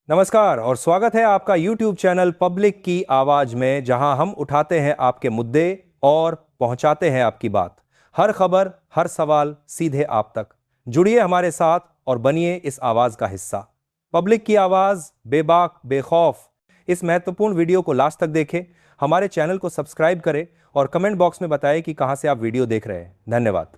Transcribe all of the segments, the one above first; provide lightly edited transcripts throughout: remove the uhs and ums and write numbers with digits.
नमस्कार और स्वागत है आपका YouTube चैनल पब्लिक की आवाज में, जहां हम उठाते हैं आपके मुद्दे और पहुंचाते हैं आपकी बात। हर खबर, हर सवाल सीधे आप तक। जुड़िए हमारे साथ और बनिए इस आवाज का हिस्सा। पब्लिक की आवाज, बेबाक बेखौफ। इस महत्वपूर्ण वीडियो को लास्ट तक देखें, हमारे चैनल को सब्सक्राइब करें और कमेंट बॉक्स में बताएं कि कहां से आप वीडियो देख रहे हैं। धन्यवाद।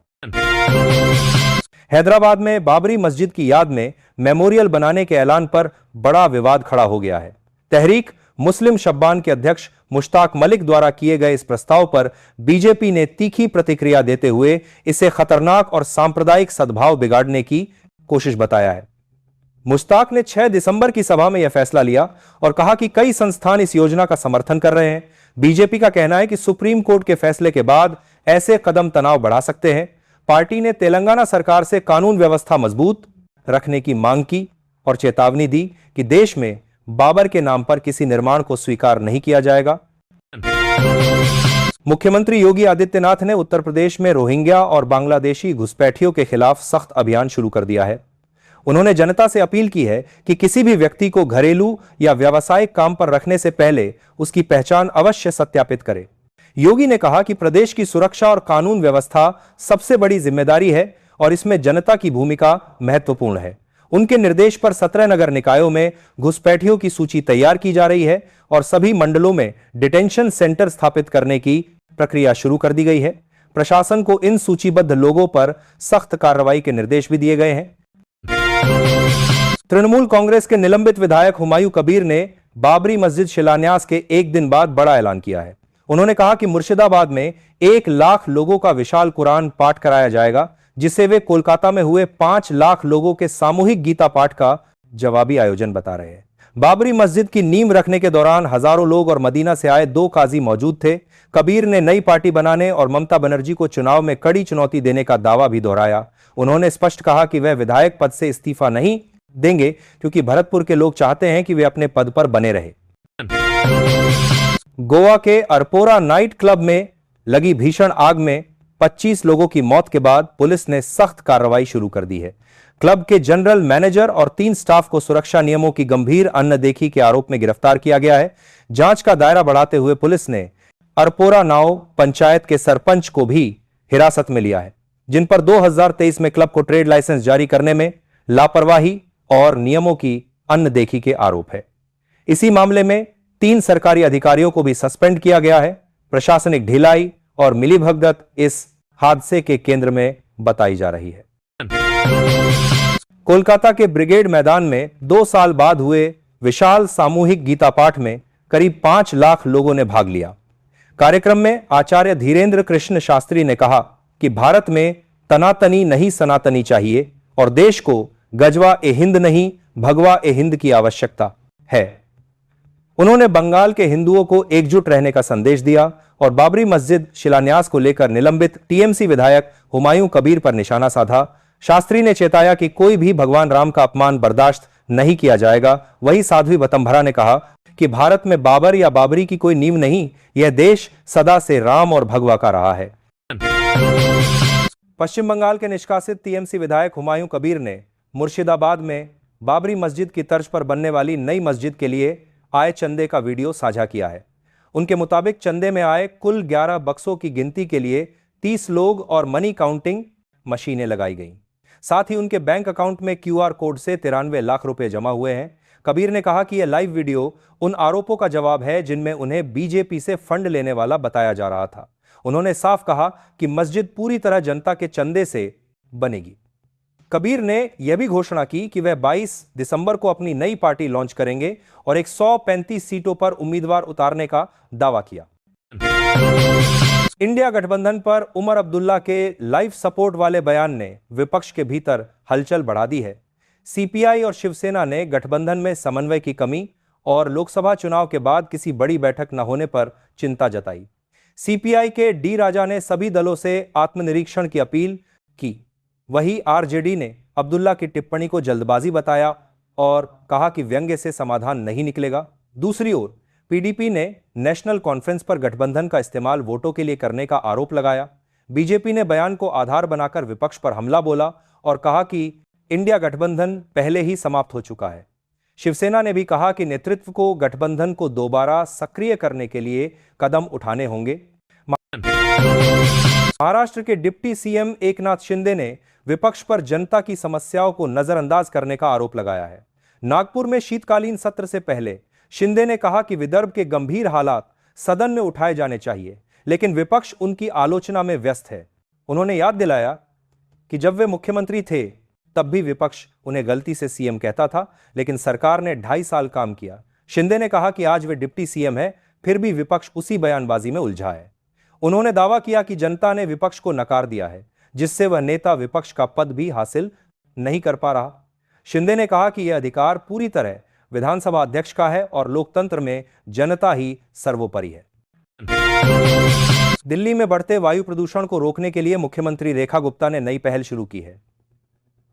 हैदराबाद में बाबरी मस्जिद की याद में मेमोरियल बनाने के ऐलान पर बड़ा विवाद खड़ा हो गया है। तहरीक मुस्लिम शब्बान के अध्यक्ष मुश्ताक मलिक द्वारा किए गए इस प्रस्ताव पर बीजेपी ने तीखी प्रतिक्रिया देते हुए इसे खतरनाक और सांप्रदायिक सद्भाव बिगाड़ने की कोशिश बताया है। मुश्ताक ने 6 दिसंबर की सभा में यह फैसला लिया और कहा कि कई संस्थान इस योजना का समर्थन कर रहे हैं। बीजेपी का कहना है कि सुप्रीम कोर्ट के फैसले के बाद ऐसे कदम तनाव बढ़ा सकते हैं। पार्टी ने तेलंगाना सरकार से कानून व्यवस्था मजबूत रखने की मांग की और चेतावनी दी कि देश में बाबर के नाम पर किसी निर्माण को स्वीकार नहीं किया जाएगा। मुख्यमंत्री योगी आदित्यनाथ ने उत्तर प्रदेश में रोहिंग्या और बांग्लादेशी घुसपैठियों के खिलाफ सख्त अभियान शुरू कर दिया है। उन्होंने जनता से अपील की है कि किसी भी व्यक्ति को घरेलू या व्यावसायिक काम पर रखने से पहले उसकी पहचान अवश्य सत्यापित करे। योगी ने कहा कि प्रदेश की सुरक्षा और कानून व्यवस्था सबसे बड़ी जिम्मेदारी है और इसमें जनता की भूमिका महत्वपूर्ण है। उनके निर्देश पर 17 नगर निकायों में घुसपैठियों की सूची तैयार की जा रही है और सभी मंडलों में डिटेंशन सेंटर स्थापित करने की प्रक्रिया शुरू कर दी गई है। प्रशासन को इन सूचीबद्ध लोगों पर सख्त कार्रवाई के निर्देश भी दिए गए हैं। तृणमूल कांग्रेस के निलंबित विधायक हुमायूं कबीर ने बाबरी मस्जिद शिलान्यास के एक दिन बाद बड़ा ऐलान किया है। उन्होंने कहा कि मुर्शिदाबाद में 1 लाख लोगों का विशाल कुरान पाठ कराया जाएगा, जिसे वे कोलकाता में हुए 5 लाख लोगों के सामूहिक गीता पाठ का जवाबी आयोजन बता रहे हैं। बाबरी मस्जिद की नींव रखने के दौरान हजारों लोग और मदीना से आए 2 काजी मौजूद थे। कबीर ने नई पार्टी बनाने और ममता बनर्जी को चुनाव में कड़ी चुनौती देने का दावा भी दोहराया। उन्होंने स्पष्ट कहा कि वह विधायक पद से इस्तीफा नहीं देंगे, क्योंकि भरतपुर के लोग चाहते हैं कि वे अपने पद पर बने रहे। गोवा के अरपोरा नाइट क्लब में लगी भीषण आग में 25 लोगों की मौत के बाद पुलिस ने सख्त कार्रवाई शुरू कर दी है। क्लब के जनरल मैनेजर और 3 स्टाफ को सुरक्षा नियमों की गंभीर अनदेखी के आरोप में गिरफ्तार किया गया है। जांच का दायरा बढ़ाते हुए पुलिस ने अरपोरा नाव पंचायत के सरपंच को भी हिरासत में लिया है, जिन पर 2023 में क्लब को ट्रेड लाइसेंस जारी करने में लापरवाही और नियमों की अनदेखी के आरोप है। इसी मामले में 3 सरकारी अधिकारियों को भी सस्पेंड किया गया है। प्रशासनिक ढिलाई और मिलीभगत इस हादसे के केंद्र में बताई जा रही है। कोलकाता के ब्रिगेड मैदान में 2 साल बाद हुए विशाल सामूहिक गीता पाठ में करीब 5 लाख लोगों ने भाग लिया। कार्यक्रम में आचार्य धीरेन्द्र कृष्ण शास्त्री ने कहा कि भारत में तनातनी नहीं सनातनी चाहिए और देश को गजवा ए हिंद नहीं भगवा ए हिंद की आवश्यकता है। उन्होंने बंगाल के हिंदुओं को एकजुट रहने का संदेश दिया और बाबरी मस्जिद शिलान्यास को लेकर निलंबित टीएमसी विधायक हुमायूं कबीर पर निशाना साधा। शास्त्री ने चेताया कि कोई भी भगवान राम का अपमान बर्दाश्त नहीं किया जाएगा। वहीं साध्वी बतंभरा ने कहा कि भारत में बाबर या बाबरी की कोई नींव नहीं, यह देश सदा से राम और भगवा का रहा है। पश्चिम बंगाल के निष्कासित टीएमसी विधायक हुमायूं कबीर ने मुर्शिदाबाद में बाबरी मस्जिद की तर्ज पर बनने वाली नई मस्जिद के लिए आए चंदे का वीडियो साझा किया है। उनके मुताबिक चंदे में आए कुल 11 बक्सों की गिनती के लिए 30 लोग और मनी काउंटिंग मशीनें लगाई गईं। साथ ही उनके बैंक अकाउंट में QR कोड से 93 लाख रुपए जमा हुए हैं। कबीर ने कहा कि यह लाइव वीडियो उन आरोपों का जवाब है जिनमें उन्हें बीजेपी से फंड लेने वाला बताया जा रहा था। उन्होंने साफ कहा कि मस्जिद पूरी तरह जनता के चंदे से बनेगी। कबीर ने यह भी घोषणा की कि वह 22 दिसंबर को अपनी नई पार्टी लॉन्च करेंगे और 135 सीटों पर उम्मीदवार उतारने का दावा किया। इंडिया गठबंधन पर उमर अब्दुल्ला के लाइफ सपोर्ट वाले बयान ने विपक्ष के भीतर हलचल बढ़ा दी है। सीपीआई और शिवसेना ने गठबंधन में समन्वय की कमी और लोकसभा चुनाव के बाद किसी बड़ी बैठक न होने पर चिंता जताई। सीपीआई के डी राजा ने सभी दलों से आत्मनिरीक्षण की अपील की। वहीं आरजेडी ने अब्दुल्ला की टिप्पणी को जल्दबाजी बताया और कहा कि व्यंग्य से समाधान नहीं निकलेगा। दूसरी ओर पीडीपी ने नेशनल कॉन्फ्रेंस पर गठबंधन का इस्तेमाल वोटों के लिए करने का आरोप लगाया। बीजेपी ने बयान को आधार बनाकर विपक्ष पर हमला बोला और कहा कि इंडिया गठबंधन पहले ही समाप्त हो चुका है। शिवसेना ने भी कहा कि नेतृत्व को गठबंधन को दोबारा सक्रिय करने के लिए कदम उठाने होंगे। महाराष्ट्र के डिप्टी सीएम एकनाथ शिंदे ने विपक्ष पर जनता की समस्याओं को नजरअंदाज करने का आरोप लगाया है। नागपुर में शीतकालीन सत्र से पहले शिंदे ने कहा कि विदर्भ के गंभीर हालात सदन में उठाए जाने चाहिए, लेकिन विपक्ष उनकी आलोचना में व्यस्त है। उन्होंने याद दिलाया कि जब वे मुख्यमंत्री थे तब भी विपक्ष उन्हें गलती से सीएम कहता था, लेकिन सरकार ने 2.5 साल काम किया। शिंदे ने कहा कि आज वे डिप्टी सीएम है, फिर भी विपक्ष उसी बयानबाजी में उलझा है। उन्होंने दावा किया कि जनता ने विपक्ष को नकार दिया है, जिससे वह नेता विपक्ष का पद भी हासिल नहीं कर पा रहा। शिंदे ने कहा कि यह अधिकार पूरी तरह विधानसभा अध्यक्ष का है और लोकतंत्र में जनता ही सर्वोपरि है। दिल्ली में बढ़ते वायु प्रदूषण को रोकने के लिए मुख्यमंत्री रेखा गुप्ता ने नई पहल शुरू की है।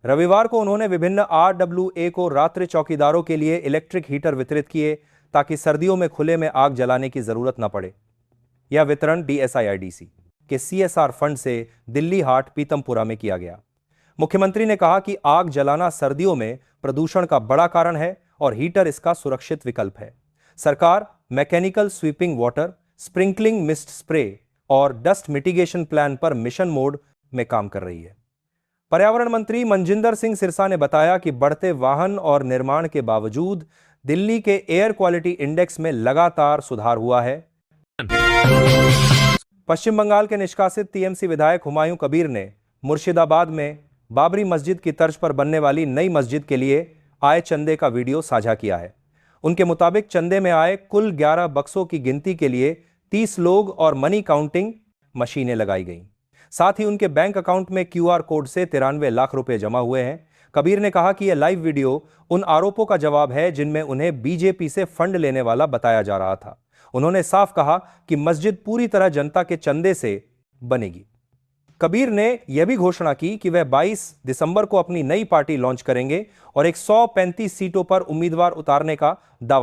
रविवार को उन्होंने विभिन्न RWA को रात्रि चौकीदारों के लिए इलेक्ट्रिक हीटर वितरित किए, ताकि सर्दियों में खुले में आग जलाने की जरूरत न पड़े। यह वितरण DSIIDC के CSR फंड से दिल्ली हाट पीतमपुरा में किया गया। मुख्यमंत्री ने कहा कि आग जलाना सर्दियों में प्रदूषण का बड़ा कारण है और हीटर इसका सुरक्षित विकल्प है। सरकार mechanical sweeping water, sprinkling mist spray और डस्ट मिटिगेशन प्लान पर मिशन मोड में काम कर रही है। पर्यावरण मंत्री मनजिंदर सिंह सिरसा ने बताया कि बढ़ते वाहन और निर्माण के बावजूद दिल्ली के एयर क्वालिटी इंडेक्स में लगातार सुधार हुआ है। पश्चिम बंगाल के निष्कासित TMC विधायक हुमायूं कबीर ने मुर्शिदाबाद में बाबरी मस्जिद की तर्ज पर बनने वाली नई मस्जिद के लिए आए चंदे का वीडियो साझा किया है। उनके मुताबिक चंदे में आए कुल 11 बक्सों की गिनती के लिए 30 लोग और मनी काउंटिंग मशीनें लगाई गईं। साथ ही उनके बैंक अकाउंट में QR कोड से 93 लाख रुपए जमा हुए हैं। कबीर ने कहा कि यह लाइव वीडियो उन आरोपों का जवाब है जिनमें उन्हें बीजेपी से फंड लेने वाला बताया जा रहा था। उन्होंने साफ कहा कि मस्जिद पूरी तरह जनता के चंदे से बनेगी। कबीर ने यह भी घोषणा की कि वह 22 दिसंबर को अपनी नई पार्टी लॉन्च करेंगे और 135 सीटों पर उम्मीदवार उतारने का दावा